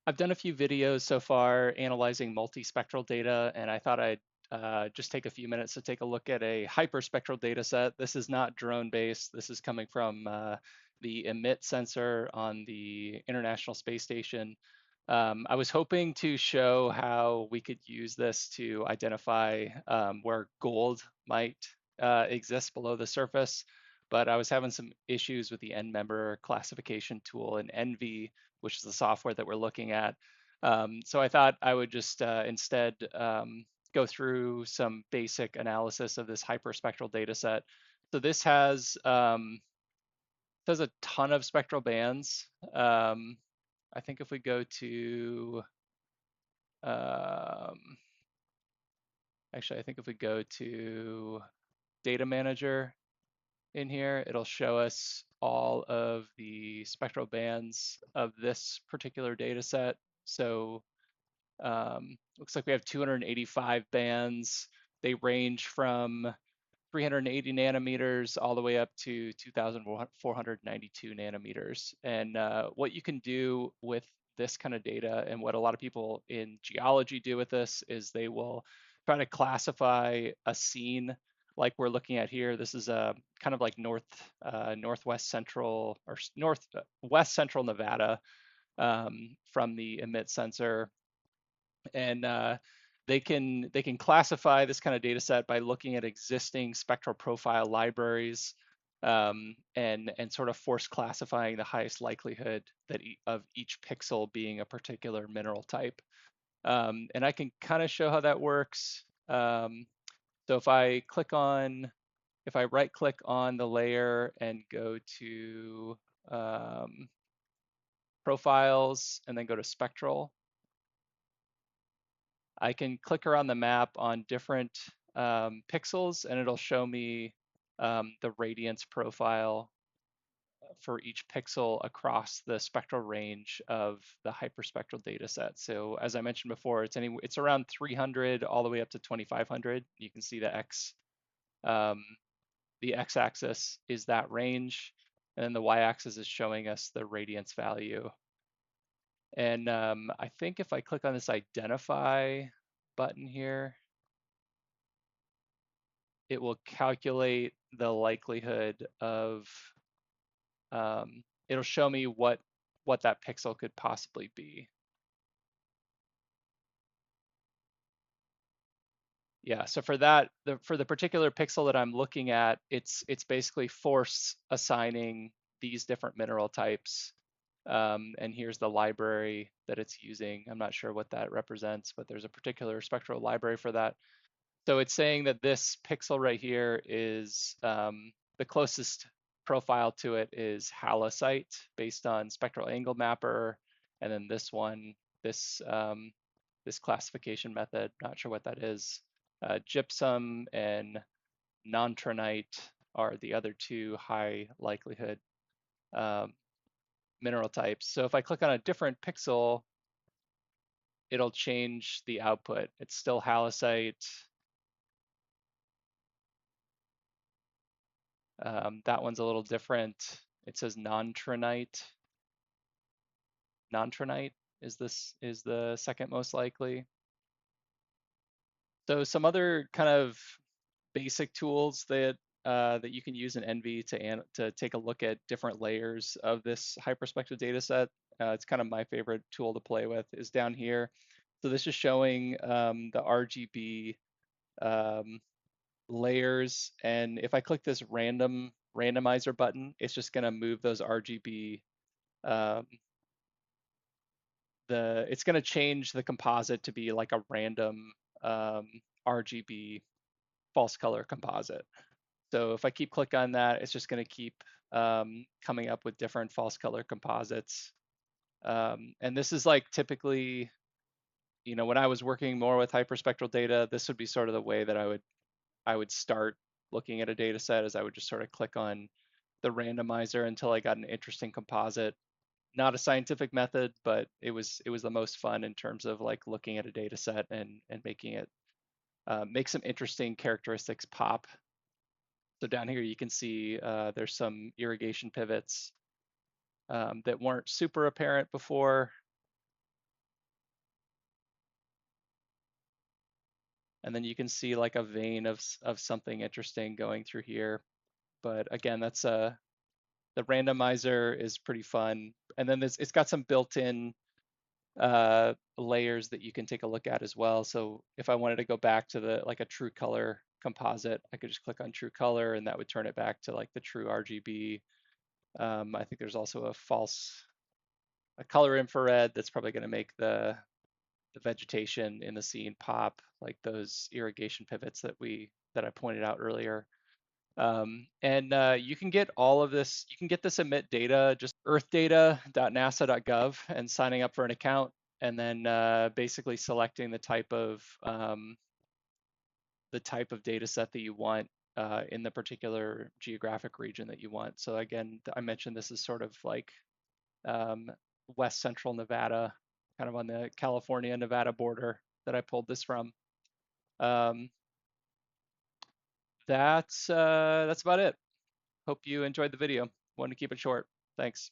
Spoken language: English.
I've done a few videos so far analyzing multispectral data, and I thought I'd just take a few minutes to take a look at a hyperspectral data set. This is not drone-based. This is coming from the EMIT sensor on the International Space Station. I was hoping to show how we could use this to identify where gold might exist below the surface, but I was having some issues with the end member classification tool in ENVI, which is the software that we're looking at. So I thought I would just instead go through some basic analysis of this hyperspectral data set. So this has a ton of spectral bands. I think if we go to, um, actually, I think if we go to data manager in here, it'll show us all of the spectral bands of this particular data set. So looks like we have 285 bands. They range from 380 nanometers all the way up to 2,492 nanometers. And what you can do with this kind of data, and what a lot of people in geology do with this, is they will try to classify a scene like we're looking at here. This is a kind of like northwest central or northwest central Nevada from the emit sensor, and they can classify this kind of data set by looking at existing spectral profile libraries, and sort of force classifying the highest likelihood that of each pixel being a particular mineral type. And I can kind of show how that works. So if I right click on the layer and go to profiles and then go to spectral, I can click around the map on different pixels, and it'll show me the radiance profile for each pixel across the spectral range of the hyperspectral data set. So as I mentioned before, it's around 300 all the way up to 2500. You can see um, the x-axis is that range, and then the y-axis is showing us the radiance value. And I think if I click on this identify button here, it will calculate the likelihood of, it'll show me what that pixel could possibly be. Yeah, so for that, for the particular pixel that I'm looking at, it's basically force assigning these different mineral types. And here's the library that it's using. I'm not sure what that represents, but there's a particular spectral library for that. So it's saying that this pixel right here is the closest profile to it is halloysite based on spectral angle mapper, and then this one, this classification method, not sure what that is. Gypsum and nontronite are the other two high likelihood um, mineral types. So if I click on a different pixel, it'll change the output. It's still halloysite. That one's a little different. It says nontronite. Nontronite is the second most likely. So some other kind of basic tools that you can use in ENVI to take a look at different layers of this hyperspectral data set. It's kind of my favorite tool to play with is down here. So this is showing the RGB um, layers, and if I click this randomizer button, it's just going to move those RGB. Um, it's going to change the composite to be like a random RGB false color composite. So if I keep clicking on that, it's just going to keep coming up with different false color composites. And this is like typically, when I was working more with hyperspectral data, this would be sort of the way that I would start looking at a data set, is I would just sort of click on the randomizer until I got an interesting composite. Not a scientific method, but it was the most fun in terms of like looking at a data set and making it make some interesting characteristics pop. So down here you can see there's some irrigation pivots that weren't super apparent before. and then you can see like a vein of something interesting going through here. But again, that's the randomizer is pretty fun, and then it's got some built-in layers that you can take a look at as well. So if I wanted to go back to the like a true color composite, I could just click on true color and that would turn it back to like the true RGB. I think there's also a color infrared that's probably going to make the vegetation in the scene pop, like those irrigation pivots that I pointed out earlier. And you can get all of this, you can get this emit data, just earthdata.nasa.gov and signing up for an account, and then basically selecting the type of data set that you want in the particular geographic region that you want. So again, I mentioned this is sort of like um, west central Nevada, kind of on the California-Nevada border that I pulled this from. Um, that's about it. Hope you enjoyed the video. Want to keep it short. Thanks.